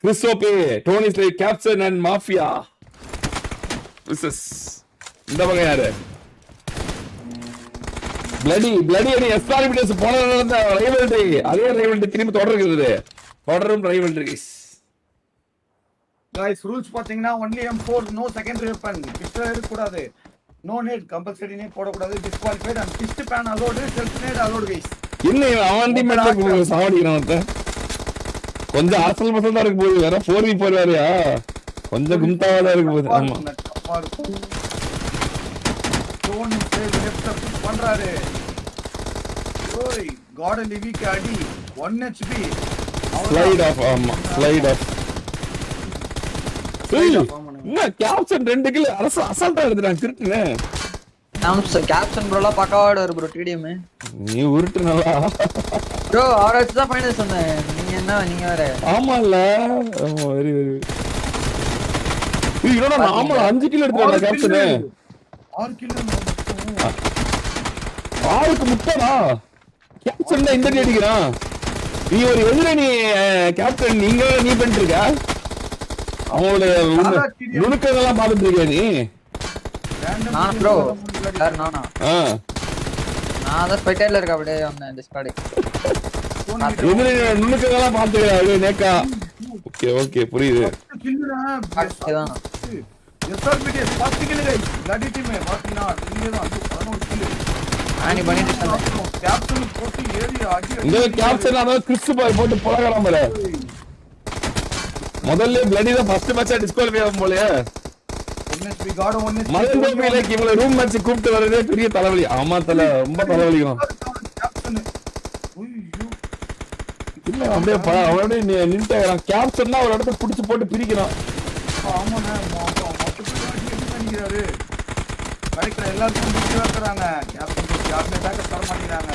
கிறிஸ்டோபே, Tony slide, கேப்சன் and mafia. இந்த பக்கம் யாரு? பிளடி அணி எஸ்ஆர்பிடிஎஸ் போன நடந்த ரைவல்ரி, அதே ரைவல்ரி திரும்பி தொடர்கிறது. தொடரும் ரைவல்ரி. गाइस ரூல்ஸ் பாத்தீங்கன்னா only M4 no secondary weapon. Pistol எடுக்க கூடாது. நோ நேட் கம்பல்சரி நேட் போட கூடாது. Disqualified and fist pan allowed, self nade allowed guys. என்ன அவன் டீம்மேட்ல சாவடிக்கிறான் மத்த. கொஞ்சம் அரசல் மசல் தான் இருக்கு போகுது. வேற 4v4 வேறயா? கொஞ்சம் கும்தாவா தான் இருக்கு போகுது. ஆமா. ஸ்டோன் சேவ் லெஃப்ட் புஷ் பண்றாரு. ஓய் காட் லிவிக் அடி 1 HP. Slide off. ஆமா ஸ்லைட் ஆஃப். என்ன கேப்சன் 2 கில் அரசு அசால்ட்டா எடுத்துறான் திருட்டுனே. கேப்சன் ப்ரோலாம் பக்காவாட வர ப்ரோ டிடிஎம். நீ உருட்டு நல்லா. ப்ரோ ஆர்எச் தான் ஃபைனல் சொன்னேன். நீங்க வேற. ஆமால. Very very. இதோட நாம 5 கில் எடுத்துறான் கேப்சன். 6 கில் 6க்கு முட்டடா. கேப்சன் தான் இந்த அடிக்கிறான். நீ ஒரு எதிரணி கேப்டன் நீ பண்ணிட்டு இருக்க. அவங்களோட நுணுக்கங்கள்லாம் பாத்துட்டு இருக்கியா நீ? நான் ப்ரோ யார் நானா? நான் தான் ஸ்பெக்டேட்டர்ல இருக்க அப்படியே அந்த டிஸ்கார்ட். எதிரணி நுணுக்கங்கள்லாம் பாத்துக்கறா அப்படியே நேக்கா. ஓகே புரியுது. அதான் எஸ்ஆர்பிடிஎஸ் 10 கில் गाइस. பிளடி டீம் பாத்தீனா இங்க தான் 11 கில். ஆனி பண்ணிட்டு கேப்சன் போட்டு ஏறி அடி. இந்த கேப்சன் அத கிறிஸ் பாய் போட்டு போலகறான் பாரு. முதல்ல பிளடி தான் ஃபர்ஸ்ட் மேட்சா டிஸ்குவாலிஃபை ஆகும் போலயே. 1HP got 1HP. Madhan like இவள ரூம் மேட்ச் கூப்பிட்டு வரதே பெரிய தலைவலி. ஆமா தல ரொம்ப தலைவலிக்கும். கேப்சன் ஐயோ இல்ல அப்படியே நின்னுட்டான். கேப்சன் தான் ஒரு இடத்துல புடிச்சு போட்டு பிரிக்கிறான். ஆமாண்ணே மொத்தத்துல அடி பண்ணிக்கிறாரு. கரெக்டா எல்லாரும் பிடிச்சு வைக்கிறாங்க. கேப்டன் யாருமே பேக்கப் தர மாட்டேங்கிறாங்க.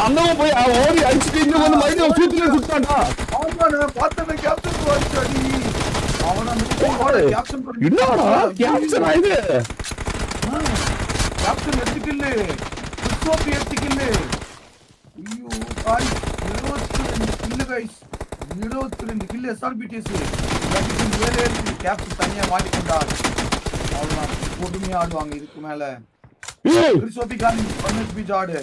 அந்தவன் போய் ஓடி அடிச்சுட்டு இங்க வந்து மறுபடியும் சூத்துல சுட்டான்டா. ஆமாண்ணே பார்த்தமே கேப்டன் போயிடுச்சு அடி. அவன அந்த கேப்டன் என்னடா கேப்டன் இது? Captain 8 kill. Christophe 8 kill. ஐயோ காய் 22 kill guys. 22 kill SRBTS. Captain தனியா மாட்டிக்கொண்டார். அவ்வளவுதான் பொறுமையா ஆடுவாங்க இதுக்கு மேல. கிறிஸ்டோபி காலி 1 HP ஜாடு.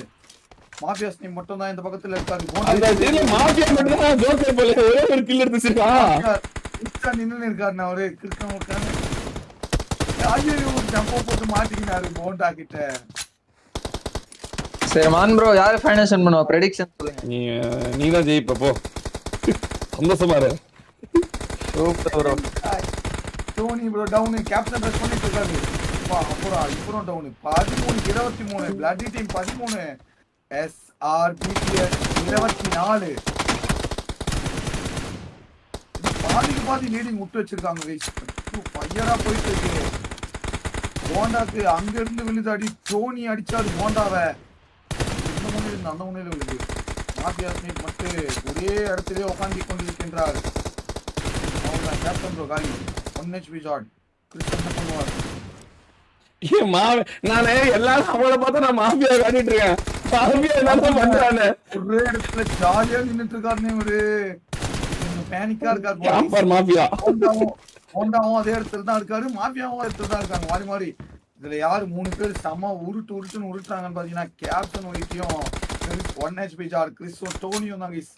மாஃபியாஸ் டீம் மட்டும் தான் இந்த பக்கத்துல இருக்காரு. அந்த டீம்ல மாஃபியா மட்டும் தான் ஜோக்கர் போல ஒரே ஒரு கில் எடுத்துச்சிருக்கான். இஷ்டா நின்னு இருக்காரு. நான் ஒரே கிறுக்கம் உட்கார்ந்து யாரையோ ஒரு ஜம்போ போட்டு மாட்டிக்கினாரு மோண்டா கிட்ட. சரி மான் ப்ரோ யார் ஃபைனல் சென்ட் பண்ணுவா? பிரெடிக்ஷன் சொல்லுங்க. நீ தான் ஜெயிப்ப போ. சந்தோஷமா இரு. Super bro. Tony bro down. Captain rush பண்ணிட்டு இருக்காரு. அப்புறம் இப்போ டவுன் 13 23. Bloody team 13. SRBTS 24. பாதி லீடிங் விட்டு வச்சிருக்காங்க गाइस. ஃபயரா போயிட்டு இருக்கு. போண்டாக்கு அங்க இருந்து விழுது அடி. டோனி அடிச்சாரு போண்டாவை. இந்த முனையில அந்த முனையில விழுது. மாஃபியா ஸ்னேக் மட்டும் ஒரே இடத்திலே உட்கார்ந்து கொண்டிருக்கின்றார். அவங்க கேப்டன் ப்ரோ காலி 1 HP ஷாட். கிறிஸ்டன் பண்ணுவார். நானே எல்லாரும் அவளை பார்த்தா நான் மாஃபியா காட்டிட்டு இருக்கேன். மாஃபியா என்ன பண்றானே ஒரே இடத்துல ஜாலியா நின்னுட்டு இருக்காருனே. ஒரு பேனிக்கா இருக்காரு. Camber mafia. ஹோண்டாவும் அதே இடத்துல தான் இருக்காரு. மாஃபியாவும் அதே இடத்துல தான் இருக்காங்க. மாறி மாறி இதுல யாரு 3 பேர் சம உருட்டுன்னு உருட்டுறாங்கன்னு பாத்தீங்கன்னா கேப்டன் ஒயிட்டியும் 1 HP ஜார் கிறிஸ்டோ டோனியும் தான் गाइस.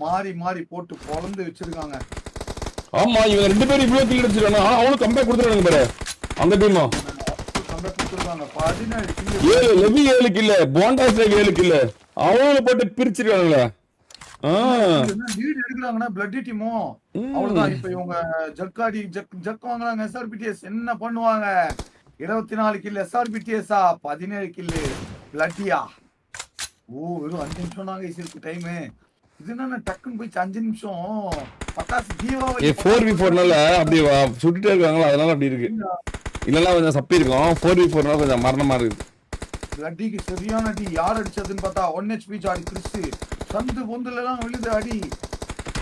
மாறி போட்டு பொளந்து வச்சிருக்காங்க. ஆமா இவங்க 2 பேரும் இவ்ளோ கில் அடிச்சிருக்காங்க. அவனும் கம்பேக் கொடுத்துறாங்க பாரு. அந்த டீம் கம்பேக் கொடுத்துறாங்க. 17 கில். 7 கில். போண்டாஸ்ல 7 கில். அவங்கள போட்டு பிரிச்சிருக்காங்கல. லீட் எடுக்கறாங்கன்னா பிளட்டி டீமோ அவ்வளவுதான். இப்ப இவங்க ஜக்காடி ஜக் வாங்குறாங்க. எஸ்ஆர்பிடிஎஸ் என்ன பண்ணுவாங்க? 24 கில் எஸ்ஆர்பிடிஎஸ் 17 கில் பிளட்டியா. வெறும் 5 நிமிஷம் தான் गाइस இருக்கு டைம். இது என்ன டக்குன்னு போய் 5 நிமிஷம் பட்டாசு தீபாவளி 4v4னால அப்படியே சுட்டுட்டே இருக்காங்களா அதனால அப்படி இருக்கு. இல்லனா கொஞ்சம் சப்பி இருக்கும். 4v4னால கொஞ்சம் மரணமா இருக்கு. பிளட்டிக்கு சரியான அடி. யார் அடிச்சதுன்னு பார்த்தா 1 HP ஜாடி கிறிஸ். சந்து பொந்துல எல்லாம் விழுது அடி.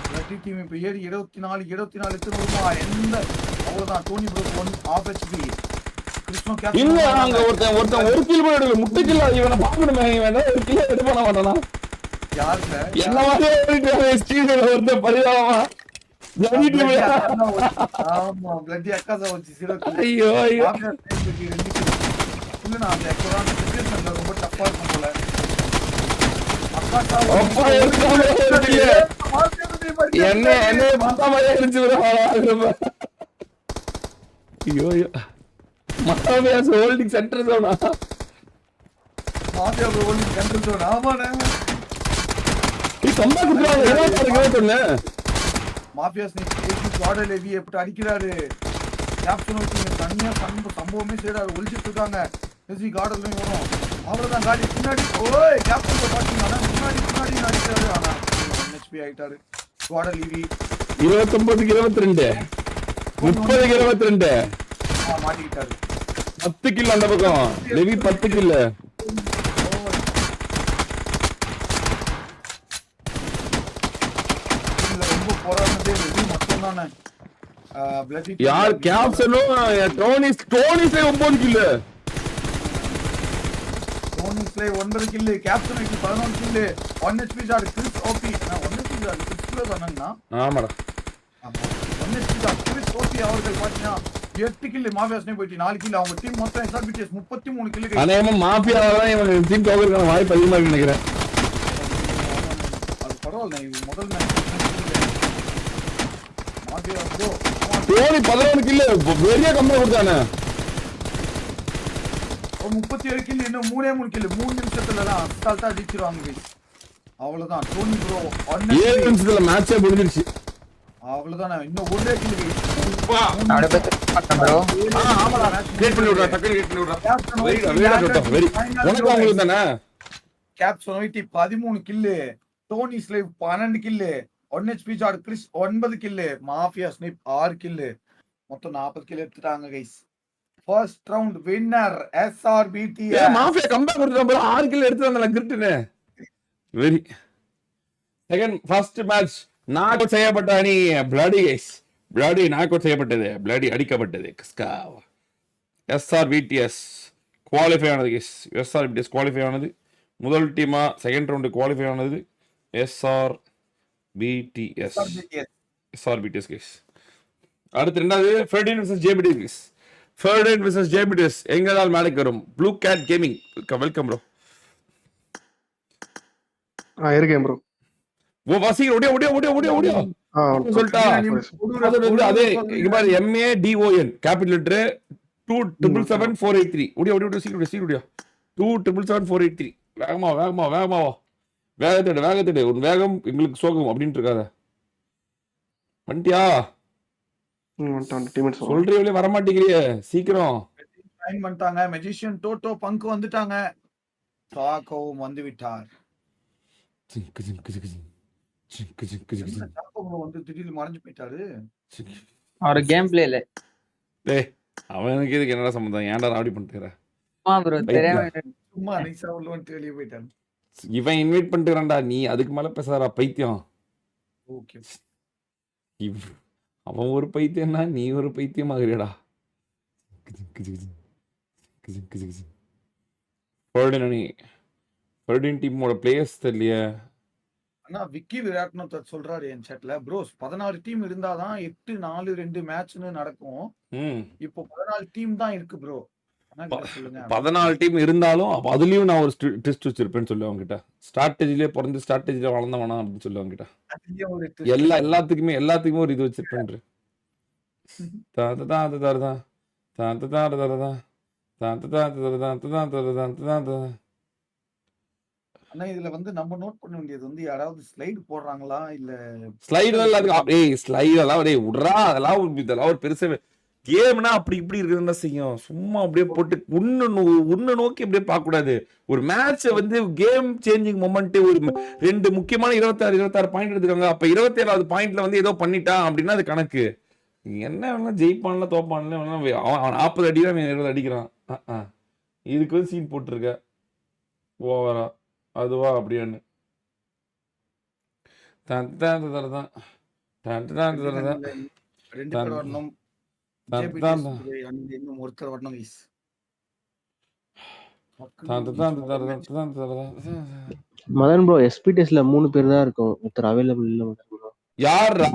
பிளட்டி டீம் இப்ப ஏறி 24 எத்தனை எந்த அவ்வளவுதான். Tony bro 1 HP. இல்ல அங்க ஒருத்தன் ஒரு கில் போய் எடுக்க முட்டை கில். இவனை பாக்கணுமே. இவன் ஒரு கில் எடுக்க பண்ண மாட்டானா? யாருல என்ன மாதிரி ஓடிட்டு ஸ்டீவன் ஒருத்தன் பரிதாபமா ஆமா பிளட்டி அக்காசா வச்சு சிறப்பு. ஐயோ ஐயோ இல்ல நான் அந்த சிச்சுவேஷன்ல ரொம்ப டஃப்பா இருக்கும் போல. அப்பா என்ன என்ன மாத்தா மாதிரி இருந்துச்சு ஐயோ ஐயோ மாத்தாமையாஸ் ஹோல்டிங் சென்டர் ஜோனா மாத்தியா ஹோல்டிங் சென்டர் ஜோன். ஆமாண்ணே நீ கம்பா குடுறாங்க 21 மாஃபியாஸ் கார்டர் லெவி எப்படி அடிக்கிறாரு. கேப்டன் வச்சு தனியா சம்பவமே செய்யறாரு. ஒளிச்சிட்டு இருக்காங்க. எஸ்சி கார்டர்லயும் வரும். அவ்வளவுதான் காடி பின்னாடி. ஓய் கேப்டன் பாத்தீங்கன்னா முன்னாடி அடிக்கிறாரு. ஆனா ஹெச்பி ஆயிட்டாரு. Carter Levy 29-22 30-22 மாட்டிக்கிட்டாரு. 10 கில் அந்த பக்கம் லெவி 10 கில். ரொம்ப போராடினதே லெவி மட்டும் தானே. யார் கேப்டனும் டோனிஸ் 9 கில். டோனிஸ்ல 9 kill. Captain 11 kill. 1 HP shot Chris ஓபி. 1 HP ஷாட் கிறிஸ் தானேன்னா. ஆமாடா. 1 HP ஷாட் கிறிஸ் ஓபி அவர்கள் பாத்தீங்கன்னா 8 கில். மாஃபியாஸ்னே போயிட்டு 4 கில். அவங்க டீம் மொத்தம் எஸ்ஆர்பிடிஎஸ் 33 கில். அநேகமா மாஃபியால தான் இவங்க டீம் தோக்கறதுக்கான வாய்ப்பு அதிகமா இருக்குன்னு நினைக்கிறேன். அது பரவாயில்லை. முதல் match mafia bro Tony 11 kill பெரிய கம்பெனி கொடுத்தானே. 37 கில். இன்னும் 3 கில் 3 நிமிஷத்துல தான் அசால்ட்டா அடிச்சிருவாங்க guys. அவ்வளவுதான் டோனி ப்ரோ 7 நிமிஷத்துல மேட்சே முடிஞ்சிருச்சு. அவ்வளவுதான். இன்னும் ஒரே கில் guys. அப்படியே பக்கம் ப்ரோ. ஆமாடா கிரியேட் பண்ணி விடுறா. டக்கு கிரியேட் பண்ணி விடுறா. வெரி உனக்கு உங்களுக்கு தானே. கேப்டன் வைட்டி 13 கில். டோனி ஸ்லேவ் 12 kill. 1 HP shot Chris 9 kill. Mafia snipe 6 kill. மொத்தம் 40 கில் எடுத்துட்டாங்க guys. First round winner SRBT. Mafia comeback கொடுத்தா 6 கில் எடுத்து வந்தால கிரிட்னே. Very second first match knock out செய்யப்பட்ட அணி bloody guys. Bloody knock out செய்யப்பட்டது. பிளடி அடிக்கப்பட்டது. கஸ்கா SRBTS குவாலிஃபை ஆனது கைஸ். SRBTS குவாலிஃபை ஆனது. முதல் டீமா செகண்ட் ரவுண்ட் குவாலிஃபை ஆனது SRBTS கைஸ். அடுத்து ரெண்டாவது ஃபெர்டின் vs JBT கைஸ். ஃபெர்டின் vs JBT எங்கதால் மேலைக்கு வரும். Blue cat gaming welcome bro. இருக்கேன் ப்ரோ. ஓ வாசி ஓடியா சொல்லிட்டா. அதே இங்க பாரு MADON கேபிட்டல் லெட்டர் 277483 ஓடியா சீக்கிரம் 277483. வேகமா வேகத்தடு உன் வேகம் எங்களுக்கு சோகம் அப்படின்ட்டு இருக்காத. வண்டியா சொல்றீங்களே வரமாட்டேங்கிறியே சீக்கிரம். ஜாயின் பண்ணிட்டாங்க. மெஜிஷியன் டோட்டோ பங்க் வந்துட்டாங்க. சாக்கோவும் வந்து விட்டார். வந்து திடீர்னு மறைஞ்சு போயிட்டாரு. அவர் கேம் பிளேல டேய் அவனுக்கு இதுக்கு என்னடா சம்பந்தம்? ஏன்டா ராவடி பண்ணிட்டுற? ப்ரோ தெரியாம சும்மா நைஸா உள்ள வந்து வெளிய போயிட்டாரு. இவன் இன்வைட் பண்ணிட்டுறான்டா. நீ அதுக்கு மேல பேசாதடா பைத்தியம். ஓகே அவன் ஒரு பைத்தியம்னா நீ ஒரு பைத்தியம் ஆகுறியடா. ஃபெர்டின் டீமோட பிளேயர்ஸ் தெரியலையே. ஆனா விக்கி விராட்னு சொல்றாரு என் சாட்ல. ப்ரோஸ் 16 டீம் இருந்தாதான் 8-4-2 மேட்ச்னு நடக்கும். இப்போ 14 டீம் தான் இருக்கு ப்ரோ. 14 டீம் இருந்தாலும் அப்ப அதுலயும் நான் ஒரு ட்விஸ்ட் வச்சிருப்பேன்னு சொல்லி அவங்க கிட்ட. ஸ்ட்ராட்டஜிலே பிறந்து ஸ்ட்ராட்டஜில வளர்ந்த வேணாம் அப்படின்னு சொல்லி அவங்க கிட்ட. எல்லாத்துக்குமே ஒரு இது வச்சிருப்பேன். ஆனா இதுல வந்து நம்ம நோட் பண்ண வேண்டியது வந்து யாராவது ஸ்லைடு போடுறாங்களா இல்ல ஸ்லைடு எல்லாம் டேய் உட்றா. அதெல்லாம் ஒரு பெருசா கேம்னா அப்படி இப்படி இருக்குதுன்னு செய்யும். சும்மா அப்படியே போட்டு உன்ன நோக்கி அப்படியே பார்க்க கூடாது. ஒரு மேட்சை வந்து கேம் சேஞ்சிங் மொமெண்ட். ஒரு 2 முக்கியமான 26 பாயிண்ட் எடுத்துக்காங்க. அப்ப 27வது பாயிண்ட்ல வந்து ஏதோ பண்ணிட்டான் அப்படின்னா அது கணக்கு. என்ன வேணா ஜெயிப்பான்ல தோப்பான்ல 40 அடி தான் 20 அடிக்கிறான். இதுக்கு வந்து சீன் போட்டிருக்க ஓவரா அதுவா அப்படின்னு. மதன் ப்ரோ எஸ்பிடிஎஸ்ல 3 பேர் தான் இருக்கும். ஒருத்தர் அவைலபிள் இல்ல மதன் ப்ரோ. யாரா?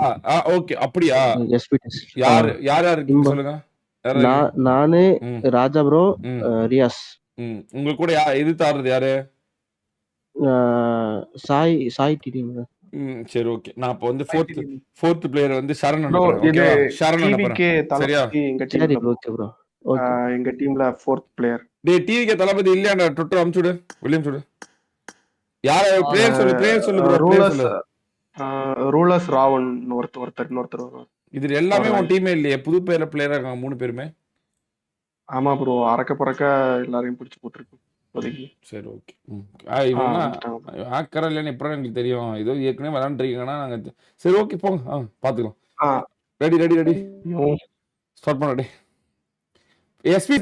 ஓகே அப்படியா? எஸ்பிடிஎஸ் யார் யார் இருக்கு சொல்லுங்க. நானு, ராஜா ப்ரோ, ரியாஸ். உங்க கூட எதிர்த்து ஆடுறது யாரு? சாய் டிடி. சரி ஓகே. நான் இப்ப வந்து ஃபோர்த் பிளேயர் வந்து சரண் அனுப்புறேன். ஓகேவா? சரண் அனுப்புறேன். சரியா? சரி ஓகே ப்ரோ. எங்க டீம்ல 4th பிளேயர். டேய் டிவிக்கு தளபதி இல்லையா? ட்விட்டர் அனுப்பிச்சு விடு. வில்லியம் சொல்லு. யார பிளேயர் சொல்லு ப்ரோ. ரூலர்ஸ் ராவன் இன்னொருத்தர். இது எல்லாமே உன் டீமே இல்லையே? புது பேர்ல பிளேயரா இருக்காங்க 3 பேருமே. ஆமா ப்ரோ, அறக்க பறக்க எல்லாரையும் பிடிச்சு போட்டுருக்கு இப்போதைக்கு. சரி ஓகே. இவங்க ஆக்கற இல்லைன்னு எப்பறம் எங்களுக்கு தெரியும். ஏதோ ஏற்கனவே விளையாண்டுருக்கீங்கன்னா நாங்க சரி ஓகே போங்க. பாத்துக்கலாம். ரெடி ஸ்டார்ட் பண்ண. டே எஸ்பி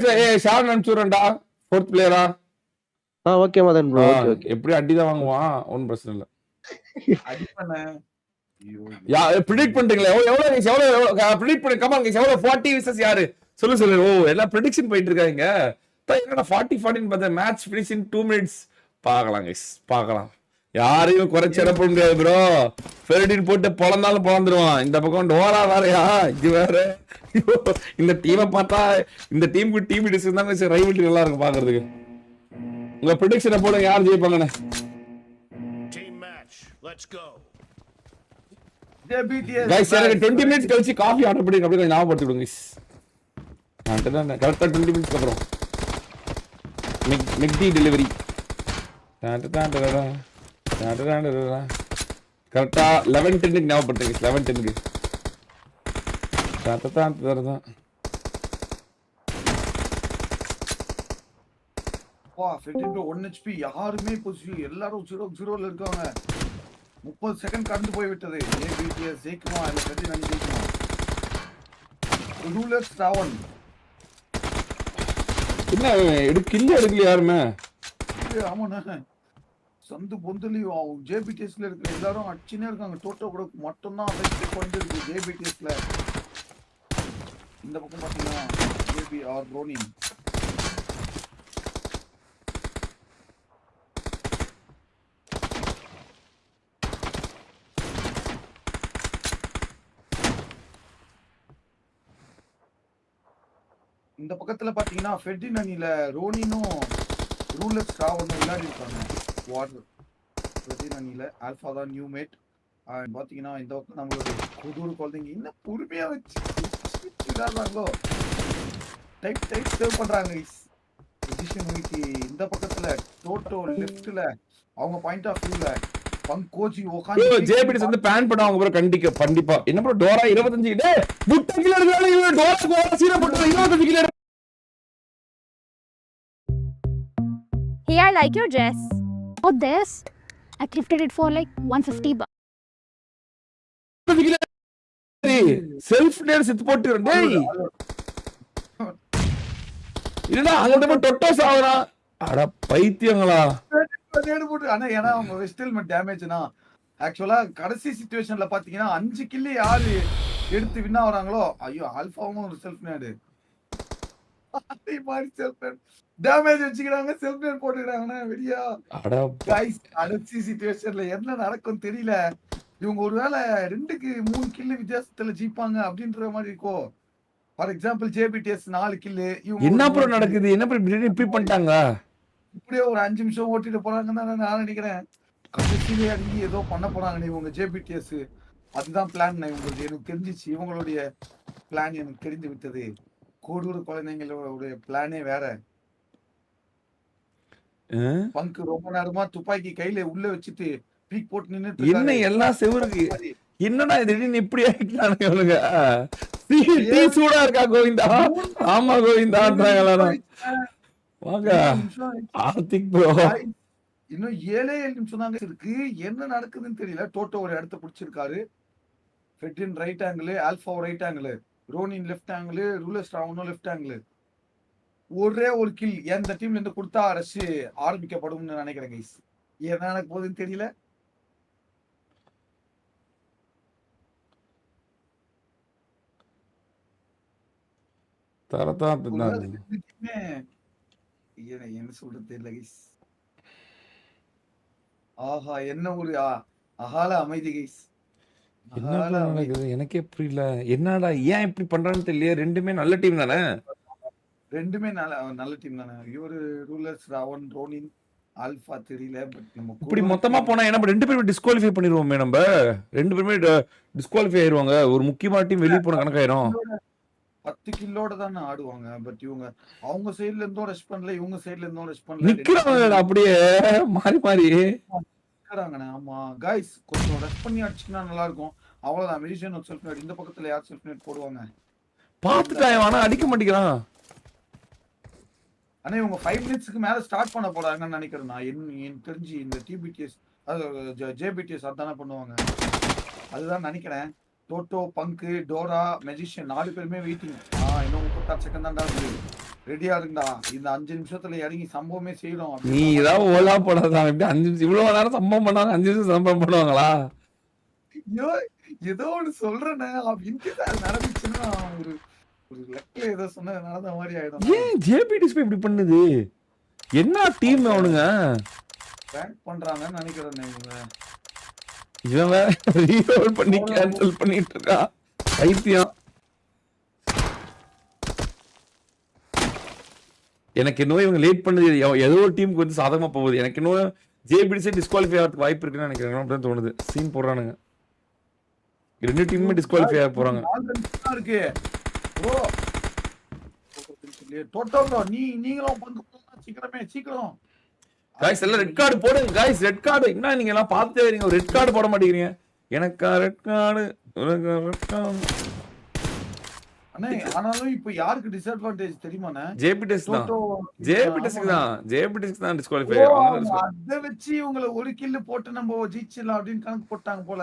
ஷான் அனுப்பிச்சுடுறேன்டா 4th பிளேயரா. Okay Madan bro. ஓகே எப்படி அடிதான் வாங்குவான், ஒன்றும் பிரச்சனை இல்லை. ப்ரிடிக்ட் பண்றீங்களா? எவ்வளவு ப்ரிடிக்ட் பண்ணி கமான் கைஸ். எவ்வளவு 40 விசஸ் யாரு சொல்லு. எல்லாம் ப்ரெடிக்ஷன் போயிட்டு இருக்காங்க. என்னடா 40 பார்த்தா மேட்ச் ஃபினிஷ் இன் 2 minutes. பார்க்கலாம் கைஸ், பார்க்கலாம். யாரையும் குறைச்சு இறப்ப முடியாது ப்ரோ. ஃபெர்டின் போட்டு பொழந்தாலும் பொழந்துருவான். இந்த பக்கம் டோரா வேறையா, இது வேற. இந்த டீமை பார்த்தா இந்த டீமுக்கு டீம் டிஸ்கஸ் தான் ரைவல்ரி நல்லா இருக்கும் பாக்குறதுக்கு. உங்க ப்ரெடிக்ஷனை போடுங்க, யார் ஜெயிப்பாங்கன்னு. கைஸ் எனக்கு 20 minutes கழிச்சு காஃபி ஆர்டர் பண்ணி அப்படியே கொஞ்சம் ஞாபகப்படுத்தி விடுங்க கைஸ். கரெக்டா 20 minutes அப்புறம் மெக்டி டெலிவரி. கரெக்டா 11:10 ஞாபகப்படுத்துங்க. 11:10 1 HP. யாருமே எல்லாரும் 0-0ல இருக்காங்க. 30 செகண்ட் கடந்து போய் விட்டது. ஏபிடிஎஸ் ஜெயிக்குமா இல்ல ஃபெர்டின் அணி ஜெயிக்குமா? ரூலர்ஸ் ராவன் என்ன கில்ல எடுக்கல யாருமே. ஆமாண்ணா, சந்து பொந்தலியும் ஜேபிடிஎஸ்ல இருக்கிற எல்லாரும் அடிச்சுனே இருக்காங்க. டோட்டோ கூட மட்டும் தான் இருக்கு ஜேபிடிஎஸ்ல. இந்த பக்கம் பாத்தீங்கன்னா ஜேபி ஆர் ரோனி. இந்த பக்கத்துல பாத்தீங்கன்னா ஃபெர்டின் அணில ரோனினும் ரூலர்ஸ் ராவனும் விளையாடி இருக்காங்க. வாட்டர் ஃபெர்டின் அணில ஆல்பா தான் நியூ மேட். பாத்தீங்கன்னா இந்த பக்கம் நம்மளோட புது குழந்தைங்க இன்னும் பொறுமையா வச்சு விளையாடுறாங்களோ. டைப் சேவ் பண்றாங்க. பொசிஷன் வைக்கி இந்த பக்கத்துல டோட்டோ லெஃப்ட்ல அவங்க பாயிண்ட் ஆஃப் வியூல பங்கோஜி உட்கார்ந்து ஜேபிடிஎஸ் வந்து பேன் பண்ணுவாங்க ப்ரோ. கண்டிப்பா. என்ன ப்ரோ டோரா 25 டே 30 கிலோ இருக்கானே. இவன் டோரா சீர போட்டு 25 kilo. Hey, I like your dress. Oh, this? I thrifted it for like 150 bucks. Self நேர் செத்து போட்டு டேய். இல்லடா அங்க டொட்டோஸ் ஆவறா. அட பைத்தியங்களா. நேடு போட்டு ஆனா ஏனா அவங்க வெஸ்டல்மென்ட் டேமேஜ்னா ஆக்சுவலா கடைசி சிச்சுவேஷன்ல பாத்தீங்கன்னா 5 கில் யாரு எடுத்து வின் ஆவறாங்களோ, ஐயோ ஆல்பாவும் ஒரு செல்ஃப் நேடு. அதே மாதிரி செல்ஃப் நேட் டேமேஜ் வச்சுக்கிறாங்க, செல்ஃப் நேட் போட்டுக்கிறாங்கனா வெடியா. அட गाइस கடைசி சிச்சுவேஷன்ல என்ன நடக்கும் தெரியல. இவங்க ஒருவேளை 2க்கு 3 கில் வித்தியாசத்துல ஜெயிப்பாங்க அப்படின்ற மாதிரி இருக்கோ. For example JBTS 4 kill. இவங்க என்ன ப்ரோ நடக்குது? என்ன இப்படி பண்ணிட்டாங்க? இப்படியே ஒரு 5 நிமிஷம் ஓட்டிட்டு போறாங்கன்னு தான் நான் நினைக்கிறேன். கடைசியிலே அடிங்கி ஏதோ பண்ண போறாங்க இவங்க ஜேபிடிஎஸ். அதுதான் பிளான் இவங்களுக்கு. எனக்கு தெரிஞ்சிச்சு இவங்களுடைய பிளான் எனக்கு தெரிந்து விட்டது. கோடூர் குழந்தைங்களுடைய பிளானே வேற. பங்க் ரொம்ப நேரமா துப்பாக்கி கையில உள்ள வச்சுட்டு பீக் போட்டு நின்னுட்டு என்ன எல்லாம் செவருக்கு என்னடா திடீர்னு இப்படி ஆயிட்டானுங்க இவனுங்க. டீ சூடா இருக்கா கோவிந்தா? ஆமா கோவிந்தான்றாங்க எல்லாரும். வாங்க ஆர்த்திக் ப்ரோ. இன்னும் 7 நிமிஷம் தாங்க இருக்கு. என்ன நடக்குதுன்னு தெரியல. டோட்டோ ஒரு இடத்த பிடிச்சிருக்காரு. ஃபெர்டின் right angle, alpha right angle, Ronin left angle, rulers ராவனும் லெஃப்ட் ஆங்கிள். ஒரே ஒரு கில் எந்த டீம்ல இருந்து கொடுத்தா ரஷ் ஆரம்பிக்கப்படும்னு நினைக்கிறேன் கைஸ். என்ன நடக்க போகுதுன்னு தெரியல. என்ன சொல்றது தெரியல கைஸ். ஆஹா என்ன ஒரு அகால அமைதி கைஸ். என்ன நடக்குது எனக்கே புரியல. என்னடா ஏன் இப்படி பண்றான்னு தெரியல. ரெண்டுமே நல்ல டீம் தானே. ரெண்டுமே நல்ல டீம் தானே. இவரு ரூலர்ஸ் ராவன் ரோனின் ஆல்பா தெரியல. பட் நம்ம இப்படி மொத்தமா போனா என்ன ரெண்டு பேரும் டிஸ்குவாலிஃபை பண்ணிடுவோமே. நம்ம ரெண்டு பேருமே டிஸ்குவாலிஃபை ஆயிருவாங்க. ஒரு முக்கியமான டீம் வெளியே போன கணக்காயிரும். 10 கில்லோட தானே ஆடுவாங்க. பட் இவங்க அவங்க சைடுல இருந்தும் ரெஸ்ட் பண்ணல, இவங்க சைடுல இருந்தும் ரெஸ்ட் பண்ணல. நிக்கிறாங்க அப்படியே மாறி மாறி நிக்கிறாங்கண்ணே. ஆமா கைஸ் கொஞ்சம் ரெஸ்ட் பண்ணி அடிச்சுன்னா நல்லா இருக்கும். அவ்வளவுதான். மெடிசன் ஒரு செல்ஃப் நெட். இந்த பக்கத்துல யார் செல்ஃப் நெட் போடுவாங்க பாத்துட்டான். ஆனா அடிக்க மாட்டேங்கிறான். ஆனா இவங்க 5 மினிட்ஸ்க்கு மேல ஸ்டார்ட் பண்ண போறாங்கன்னு நினைக்கிறேன். நான் எனக்கு தெரிஞ்சு இந்த டிபிடிஎஸ் ஜேபிடிஎஸ் அதானே பண்ணுவாங்க. அதுதான் நினைக்கிறேன். டோட்டோ, பங்கு, டோரா, மெஜிஷியன் 4 பேருமே வெயிட்டிங். இன்னும் 36 செகண்ட் தான்டா இருக்கு. ரெடியா இருந்தா இந்த 5 நிமிஷத்துல இறங்கி சம்பவமே செய்யறோம். நீ ஏதாவது ஓலா போடாதான். எப்படி 5 நிமிஷம் இவ்வளவு நேரம் சம்பவம் பண்ணாங்க. 5 நிமிஷம் சம்பவம் பண்ணுவாங்களா? ஐயோ ஏதோ ஒன்று சொல்றேன்னு அப்படின்னு நடந்துச்சுன்னா ஒரு லெக்ல ஏதோ சொன்னதுனால அந்த மாதிரி ஆயிடும். ஏன் ஜேபிடிஎஸ் இப்படி பண்ணுது? என்ன டீம் அவனுங்க பேங்க் பண்றாங்கன்னு நினைக்கிறேன். இவங்க இவன் வேற ரீரோல் பண்ணி கேன்சல் பண்ணிட்டு இருக்கா. ஐத்தியம். எனக்கு இன்னும் இவங்க லேட் பண்ணது ஏதோ ஒரு டீமுக்கு வந்து சாதகமா போகுது. எனக்கு இன்னும் ஜேபிடிஎஸ் டிஸ்குவாலிஃபை ஆகிறதுக்கு வாய்ப்பு இருக்குன்னு நினைக்கிறேன். அப்படிதான் தோணுது. சீன் போடுறானுங்க. ரெண்டு டீமுமே டிஸ்குவாலிஃபை ஆக போறாங்க. இருக்கு ப்ரோ. டோட்டோ ப்ரோ நீங்களும் பங்கு சீக்கிரமே சீக்கிரம். गाइस எல்லாம் ரெட் கார்டு போடுங்க. गाइस ரெட் கார்டு என்ன நீங்க எல்லாம் பார்த்தே வரீங்க. ரெட் கார்டு போட மாட்டேங்கிறீங்க. எனக்கா ரெட் கார்டு உனக்கு ரெட் கார்டு. அண்ணே ஆனாலும் இப்போ யாருக்கு டிஸ்அட்வான்டேஜ் தெரியுமாண்ணே? ஜேபிடிஎஸ் தான். ஜேபிடிஎஸ் தான் டிஸ்குவாலிஃபை. அத வச்சு உங்களை ஒரு கில் போட்டு நம்ம ஜெயிச்சிடலாம் அப்படின்னு கணக்கு போட்டாங்க போல.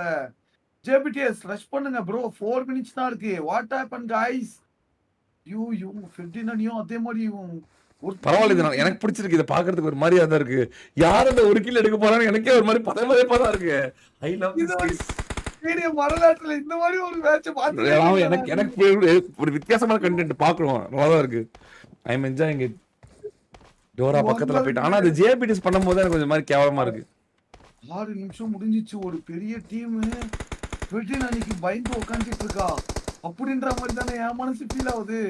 ஜேபிடிஎஸ் ரஷ் பண்ணுங்க ப்ரோ. 4 மினிட்ஸ் தான் இருக்கு. What happen guys? யூ 15 அதே மாதிரி பரவாயில்ல. எனக்கு பிடிச்சிருக்கு. இதை பாக்குறதுக்கு ஒரு மாதிரியா தான் இருக்கு. யார் அந்த ஒரு கில் எடுக்க போறான்னு எனக்கே ஒரு மாதிரி பதவியப்பா தான் இருக்கு. I love this video. வரலாற்றுல இந்த மாதிரி ஒரு மேட்ச் பார்த்து எனக்கு ஒரு வித்தியாசமான கண்டென்ட் பாக்குறோம். நல்லா தான் இருக்கு. I am enjoying it. Dora பக்கத்துல போயிட்டு ஆனா அது ஜேபிடிஎஸ் பண்ணும்போது எனக்கு கொஞ்சம் மாதிரி கேவலமா இருக்கு. 6 நிமிஷம் முடிஞ்சிச்சு. ஒரு பெரிய டீம் வெட்டின் அன்னைக்கு பயந்து உட்காந்துட்டு இருக்கா அப்படின்ற மாதிரி தானே என் மனசு ஃபீல் ஆகுது.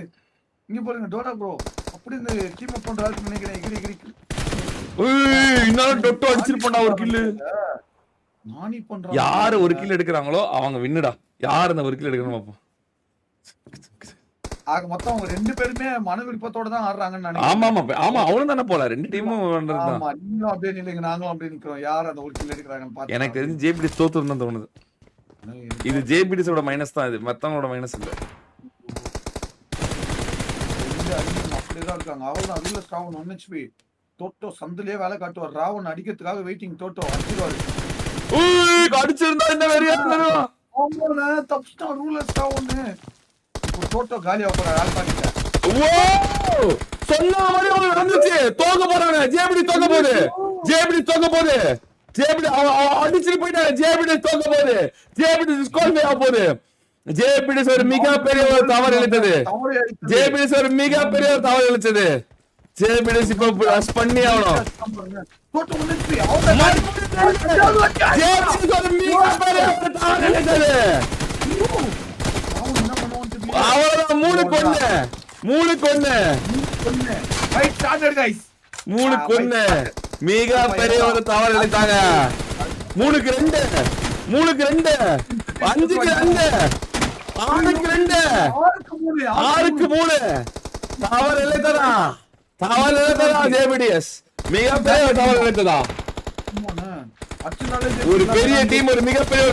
இங்க பாருங்க டோரா ப்ரோ அப்படி இந்த டீம் அப் பண்றாருன்னு நினைக்கிறேன். இன்னும் டொட்டோ அடிச்சிருப்பா ஒரு கில்லு. நானி பண்றாங்க. யாரு ஒரு கில் எடுக்கிறாங்களோ அவங்க வின்னுடா. யார் அந்த ஒரு கில் எடுக்கணும் பாப்போம். ஆக மொத்தம் அவங்க 2 பேருமே மன விருப்பத்தோட தான் ஆடுறாங்கன்னு நினைக்கிறேன். ஆமா ஆமா ஆமா அவனும் தானே போல. 2 டீமும் பண்றதுதான். ஆமா நீங்களும் அப்படியே நில்லுங்க நாங்களும் அப்படியே நிக்கிறோம். யார் அந்த ஒரு கில் எடுக்கறாங்கன்னு பாத்து. எனக்கு தெரிஞ்சு ஜேபிடிஎஸ் தோத்துன்னு தான் தோணுது. இது ஜேபிடிஎஸோட மைனஸ் தான். இது மத்தவங்களோட மைனஸ் இல்ல. அப்படிதான் இருக்காங்க. அவ்வளவுதான். Ruler Raavan 1 HP. டோட்டோ சந்திலே வேலை காட்டுவார். ராவன் அடிக்கிறதுக்காக வெயிட்டிங். டோட்டோ அடிச்சிருவாரு. அடிச்சிருந்தா என்ன வெறியா இருக்கும். ஆமாண்ணே தப்பிச்சிட்டா ரூலர் ராவன். இப்போ டோட்டோ காலியா போற ஆல்பா கிட்ட. சொன்ன மாதிரி அவங்க நடந்துச்சு. தோக்க போறாங்க. ஜேபிடி தோக்க போகுது. ஜேபிடி தோக்க போகுது. ஜேபிடி அடிச்சிட்டு போயிட்டாங்க. ஜேபிடி தோக்க போகுது. ஜேபிடி டிஸ்குவாலிஃபை ஆக போகுது. ஜேபிடிஎஸ் ஒரு மிகப்பெரிய ஒரு தவறு இழைத்தது. ஜேபிடிஎஸ் ஒரு மிகப்பெரிய ஒரு தவறு இழைச்சது. ஜேபிடிஎஸ் இப்ப ரஷ் பண்ணி ஆகணும். அவ்வளவுதான். 3 கொன்னு மிக பெரிய ஒரு தவறு இழைத்தாங்க. 3க்கு 2 3க்கு 2 5க்கு 2 6க்கு 2 6க்கு 3 தவறு இழைத்ததா. ஜேபிடிஎஸ் மிகப்பெரிய தவறு இழைத்ததா. ஒரு பெரிய டீம் ஒரு மிகப்பெரிய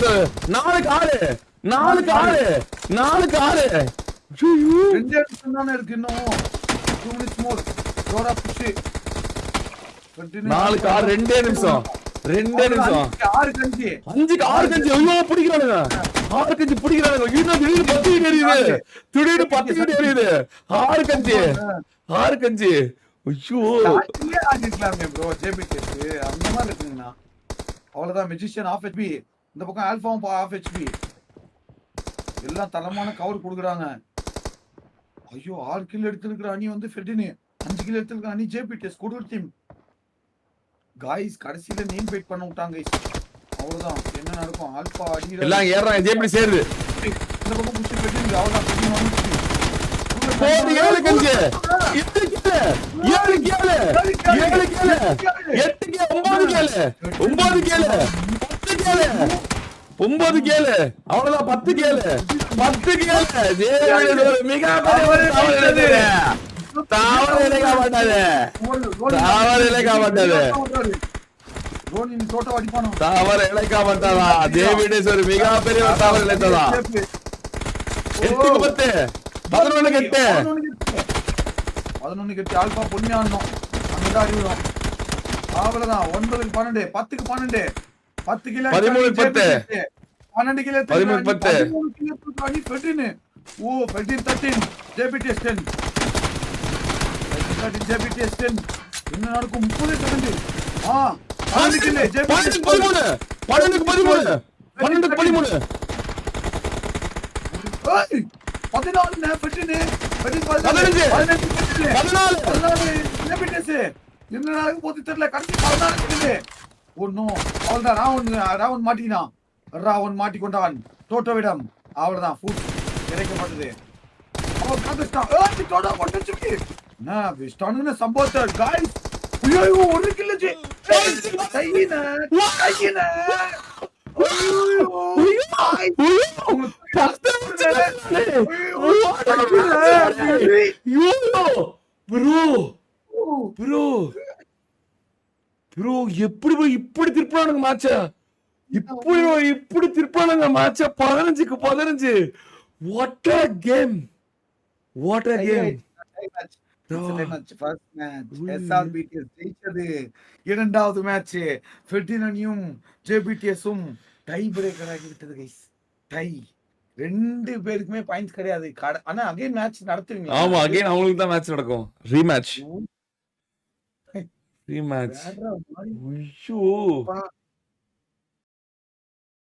4க்கு 6 4க்கு 6 4க்கு 6 2 தானே இருக்கு. இன்னும் 2 மினிட்ஸ் மோர். டோரா புஷ் 4க்கு 6 2 நிமிஷம் 2 நிமிஷம் 5க்கு 6 ஐயோ பிடிக்கிறானுங்க. 6 பிடிக்கிறானுங்க. இன்னும் திடீர்னு 10 எரியுது. திடீர்னு 10 எரியுது. 6 ஐயோ ஆடிக்கலாமே ப்ரோ. ஜேபிடிஎஸ் அந்த மாதிரி இருக்குங்கண்ணா. அவ்வளவுதான். Magician of HP. இந்த பக்கம் ஆல்பாவும் ஆஃப் HP. எல்லாம் தரமான கவர் கொடுக்குறாங்க. ஐயோ 6 கில் எடுத்துருக்கிற அணி வந்து ஃபெட்டினு 5 கிலோ எடுத்துருக்காங்க நீ ஜேபிடிஎஸ் கொடுக்குற டீம் காய்ஸ் கடைசியில நேம் பைட் பண்ண விட்டாங்க guys. அவ்வளவுதான் என்ன நடக்கும் ஆல்பா அடி எல்லாம் ஏறாங்க ஜேபிடி சேருது இந்த பக்கம் புடிச்சு பெட்டி அவ்வளவுதான் பெட்டி வந்துச்சு போடு 7 கஞ்சு 8 கேளு 7 கேளு 7 கேளு 8 கேளு 9 கேளு 9 கேளு 10 கேளு 9 கேளு அவ்வளவுதான் 10 கேளு 10 கேளு ஜேபிடி ஒரு மிக பெரிய தவறு இழைக்க மாட்டாது தவறு இழைக்க மாட்டாது ரோனி தோட்ட அடிப்பானோ தவறு இழைக்க மாட்டாதா ஜேபிடி ஒரு மிக பெரிய தவறு இழைத்ததா 8 11 கெட்டு 11 கெட்டு ஆல்பா பொண்ணு ஆடணும் அங்கதான் அடிவிடும் அவ்வளவுதான் 9க்கு 12 10க்கு 12 10 கிலோ 13 10 12 கிலோ 13 10 13 கிலோ அடி பெட்டினு ஓ 13 ஜேபிடிஎஸ் 10 ஜேபிடிஎஸ் 10 என்ன நடக்கும் 30 செகண்ட் 12 கிலோ ஜேபிடிஎஸ் 13 12 13 ஏய் 14 பெட்டினு பெட்டி 15 14 ஜேபிடிஎஸ் என்ன நடக்கும் போது தெரியல கடைசி 14 செகண்ட் ஒன்னும் அவ்வளவுதான் ராவன் மாட்டினான் ராவன் மாட்டிக்கொண்டான் தோட்டவிடம் அவ்வளவுதான் ஃபுட் கிடைக்க மாட்டேது அவன் காத்துட்டான் தோட்டா போட்டு என்ன விஸ்டானுங்க சம்பவத்தை गाइस ஐயோ 1 கிலோ கையின ப்ரோ இப்படி திருப்பானுங்க மேட்ச இப்படி திருப்பானுங்க மேட்ச 15க்கு 15 வாட் a கேம் இரண்டாவது மேட்ச் ஃபெர்டினனியும் ஜேபிடிஎஸும் டை பிரேக்கர் ஆகிவிட்டது கைஸ் டை 2 பேருக்குமே பாயிண்ட்ஸ் கிடையாது ஆனா அகைன் மேட்ச் நடத்துவீங்களா ஆமா அகைன் அவங்களுக்கு தான் மேட்ச் நடக்கும் ரீமேட்ச் ஐயோ